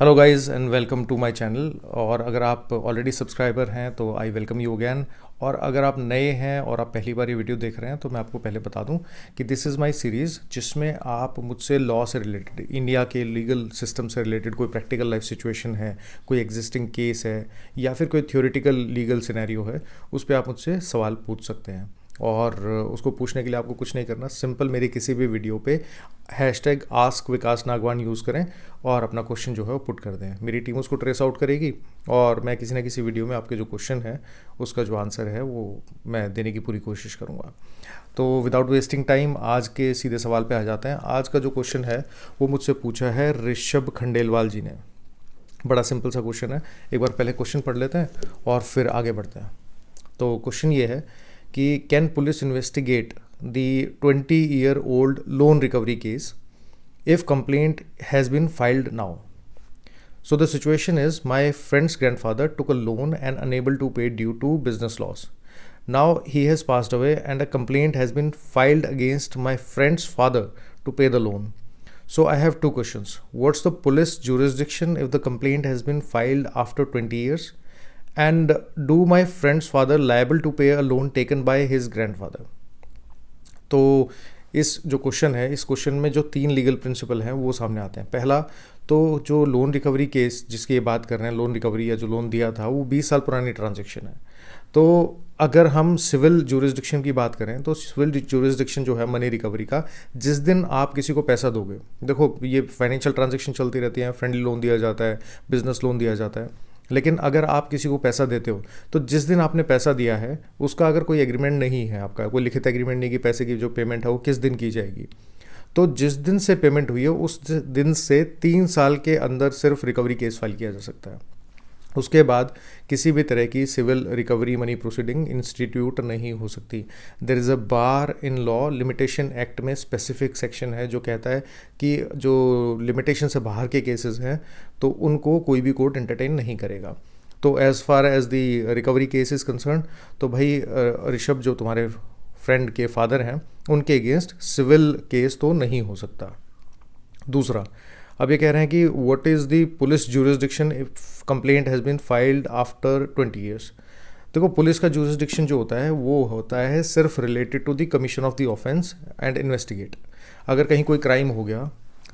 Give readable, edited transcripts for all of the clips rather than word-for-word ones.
Hello guys and welcome to my channel. और अगर आप ऑलरेडी सब्सक्राइबर हैं तो आई वेलकम यू अगैन। और अगर आप नए हैं और आप पहली बार ये वीडियो देख रहे हैं तो मैं आपको पहले बता दूं कि दिस इज़ माय सीरीज़ जिसमें आप मुझसे लॉ से रिलेटेड, इंडिया के लीगल सिस्टम से रिलेटेड कोई प्रैक्टिकल लाइफ सिचुएशन है, कोई एग्जिस्टिंग केस है या फिर कोई थ्योरेटिकल लीगल सिनेरियो है, उस पर आप मुझसे सवाल पूछ सकते हैं। और उसको पूछने के लिए आपको कुछ नहीं करना, सिंपल मेरी किसी भी वीडियो पे हैशटैग आस्क विकास नागवान यूज़ करें और अपना क्वेश्चन जो है वो पुट कर दें। मेरी टीम उसको ट्रेस आउट करेगी और मैं किसी ना किसी वीडियो में आपके जो क्वेश्चन है उसका जो आंसर है वो मैं देने की पूरी कोशिश करूँगा। तो विदाउट वेस्टिंग टाइम आज के सीधे सवाल पे आ जाते हैं। आज का जो क्वेश्चन है वो मुझसे पूछा है ऋषभ खंडेलवाल जी ने। बड़ा सिंपल सा क्वेश्चन है, एक बार पहले क्वेश्चन पढ़ लेते हैं और फिर आगे बढ़ते हैं। तो क्वेश्चन ये है कि can police investigate the 20-year-old loan recovery case if complaint has been filed now? So the situation is, my friend's grandfather took a loan and unable to pay due to business loss. Now he has passed away and a complaint has been filed against my friend's father to pay the loan. So I have two questions. What's the police jurisdiction if the complaint has been filed after 20 years? And do my friend's father liable to pay a loan taken by his grandfather? तो इस जो question है, इस question में जो 3 legal principal हैं वो सामने आते हैं। पहला तो जो लोन रिकवरी केस जिसकी ये बात कर रहे हैं, लोन रिकवरी या जो लोन दिया था वो 20 साल पुरानी ट्रांजैक्शन है। तो अगर हम सिविल जुरिस्डिक्शन की बात करें तो सिविल जुरिस्डिक्शन जो है मनी रिकवरी का, जिस दिन आप किसी को पैसा दोगे, देखो ये फाइनेंशियल ट्रांजैक्शन चलती रहती हैं, फ्रेंडली लोन दिया जाता है, बिजनेस लोन दिया जाता है, लेकिन अगर आप किसी को पैसा देते हो तो जिस दिन आपने पैसा दिया है उसका अगर कोई एग्रीमेंट नहीं है, आपका कोई लिखित एग्रीमेंट नहीं कि पैसे की जो पेमेंट है वो किस दिन की जाएगी, तो जिस दिन से पेमेंट हुई है उस दिन से 3 साल के अंदर सिर्फ रिकवरी केस फाइल किया जा सकता है। उसके बाद किसी भी तरह की civil recovery money proceeding institute नहीं हो सकती। There is a bar in law, limitation act में स्पेसिफिक सेक्शन है जो कहता है कि जो लिमिटेशन से बाहर के केसेस हैं तो उनको कोई भी कोर्ट एंटरटेन नहीं करेगा। तो as far as the recovery case is concern, तो भाई ऋषभ जो तुम्हारे फ्रेंड के फादर हैं उनके अगेंस्ट सिविल केस तो नहीं हो सकता। दूसरा, अब ये कह रहे हैं कि what is the police jurisdiction if complaint has been filed after 20 years. देखो पुलिस का जुरिस्डिक्शन जो होता है वो होता है सिर्फ related to the commission of the offence and investigate. अगर कहीं कोई क्राइम हो गया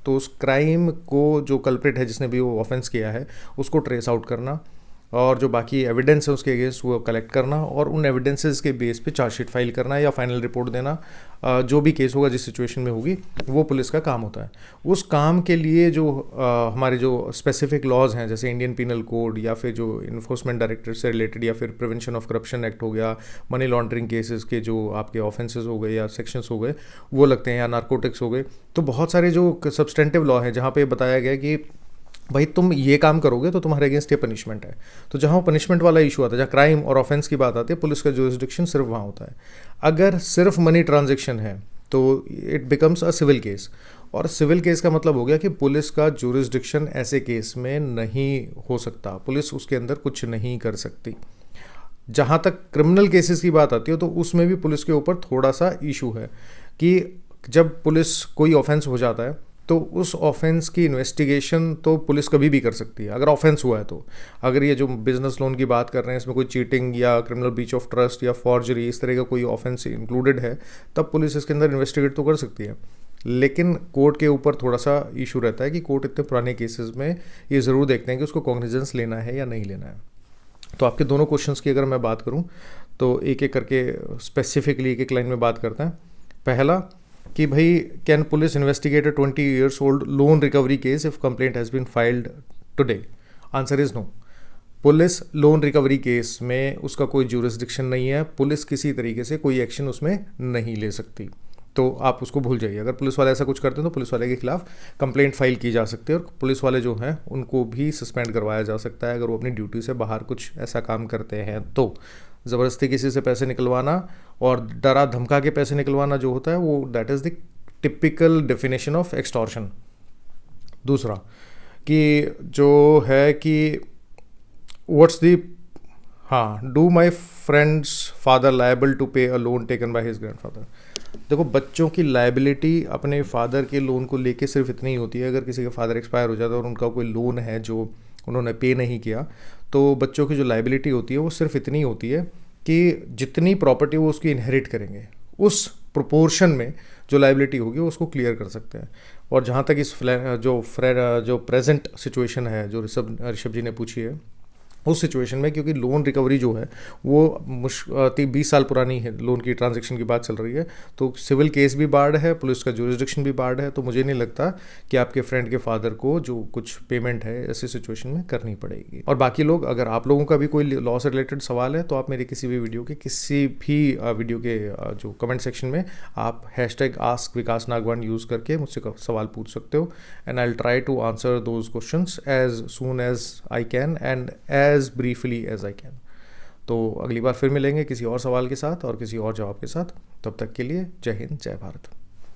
तो उस क्राइम को जो कल्प्रिट है जिसने भी वो ऑफेंस किया है उसको ट्रेस आउट करना और जो बाकी एविडेंस है उसके अगेंस्ट वो कलेक्ट करना और उन एविडेंसेस के बेस पे चार्जशीट फाइल करना या फाइनल रिपोर्ट देना, जो भी केस होगा जिस सिचुएशन में होगी वो पुलिस का काम होता है। उस काम के लिए जो हमारे जो स्पेसिफिक लॉज हैं जैसे इंडियन पिनल कोड या फिर जो इन्फोर्समेंट डायरेक्टरेट से रिलेटेड या फिर प्रिवेंशन ऑफ करप्शन एक्ट हो गया, मनी लॉन्ड्रिंग केसेस के जो आपके ऑफेंसेस हो गए या सेक्शंस हो गए वो लगते हैं, या नार्कोटिक्स हो गए। तो बहुत सारे जो सब्सटेंटिव लॉ हैं जहाँ पे बताया गया कि भाई तुम ये काम करोगे तो तुम्हारे अगेंस्ट ये पनिशमेंट है। तो जहाँ पनिशमेंट वाला इशू आता है, जहाँ क्राइम और ऑफेंस की बात आती है, पुलिस का जुरिस्डिक्शन सिर्फ वहाँ होता है। अगर सिर्फ मनी ट्रांजैक्शन है तो it becomes a civil case, और सिविल केस का मतलब हो गया कि पुलिस का जुरिस्डिक्शन ऐसे केस में नहीं हो सकता, पुलिस उसके अंदर कुछ नहीं कर सकती। जहाँ तक क्रिमिनल केसेस की बात आती है तो उसमें भी पुलिस के ऊपर थोड़ा सा इशू है कि जब पुलिस कोई ऑफेंस हो जाता है तो उस ऑफेंस की इन्वेस्टिगेशन तो पुलिस कभी भी कर सकती है अगर ऑफेंस हुआ है तो। अगर ये जो बिजनेस लोन की बात कर रहे हैं इसमें कोई चीटिंग या क्रिमिनल ब्रीच ऑफ ट्रस्ट या फॉर्जरी इस तरह का कोई ऑफेंस इंक्लूडेड है तब पुलिस इसके अंदर इन्वेस्टिगेट तो कर सकती है। लेकिन कोर्ट के ऊपर थोड़ा सा इशू रहता है कि कोर्ट इतने पुराने केसेस में ये ज़रूर देखते हैं कि उसको कॉग्निजेंस लेना है या नहीं लेना है। तो आपके दोनों क्वेश्चंस की अगर मैं बात करूं तो एक एक करके स्पेसिफिकली एक एक लाइन में बात करते हैं। पहला कि भाई can police investigate a 20 years old loan recovery case if complaint has been filed today? Answer is no. Police loan recovery case में उसका कोई जुरिस्डिक्शन नहीं है, पुलिस किसी तरीके से कोई एक्शन उसमें नहीं ले सकती, तो आप उसको भूल जाइए। अगर पुलिस वाले ऐसा कुछ करते हैं तो पुलिस वाले के खिलाफ कंप्लेंट फाइल की जा सकती है और पुलिस वाले जो हैं उनको भी सस्पेंड करवाया जा सकता है अगर वो अपनी ड्यूटी से बाहर कुछ ऐसा काम करते हैं तो। ज़बरदस्ती किसी से पैसे निकलवाना और डरा धमका के पैसे निकलवाना जो होता है वो that is the typical definition of extortion. दूसरा कि जो है कि व्हाट्स द हाँ, do my friend's father liable to pay a loan taken by his grandfather. देखो, बच्चों की लायबिलिटी अपने फादर के लोन को लेके सिर्फ इतनी ही होती है। अगर किसी का फादर एक्सपायर हो जाता है और उनका कोई लोन है जो उन्होंने पे नहीं किया, तो बच्चों की जो लायबिलिटी होती है वो सिर्फ इतनी होती है कि जितनी प्रॉपर्टी वो उसकी इनहेरिट करेंगे, उस प्रोपोर्शन में जो लायबिलिटी होगी वो उसको क्लियर कर सकते हैं। और जहाँ तक इस जो प्रेजेंट सिचुएशन है जो ऋषभ जी ने पूछी है, उस सिचुएशन में क्योंकि लोन रिकवरी जो है वो 20 साल पुरानी है, लोन की ट्रांजैक्शन की बात चल रही है, तो सिविल केस भी बार्ड है, पुलिस का जुरिस्डिक्शन भी बार्ड है, तो मुझे नहीं लगता कि आपके फ्रेंड के फादर को जो कुछ पेमेंट है ऐसी सिचुएशन में करनी पड़ेगी। और बाकी लोग, अगर आप लोगों का भी कोई लॉ से रिलेटेड सवाल है तो आप मेरे किसी भी वीडियो के जो कमेंट सेक्शन में आप #AskVikasNagwan यूज़ करके मुझसे सवाल पूछ सकते हो, and I will try to answer those questions as soon as I can and as briefly as I can. तो अगली बार फिर मिलेंगे किसी और सवाल के साथ और किसी और जवाब के साथ। तब तक के लिए जय हिंद, जय भारत।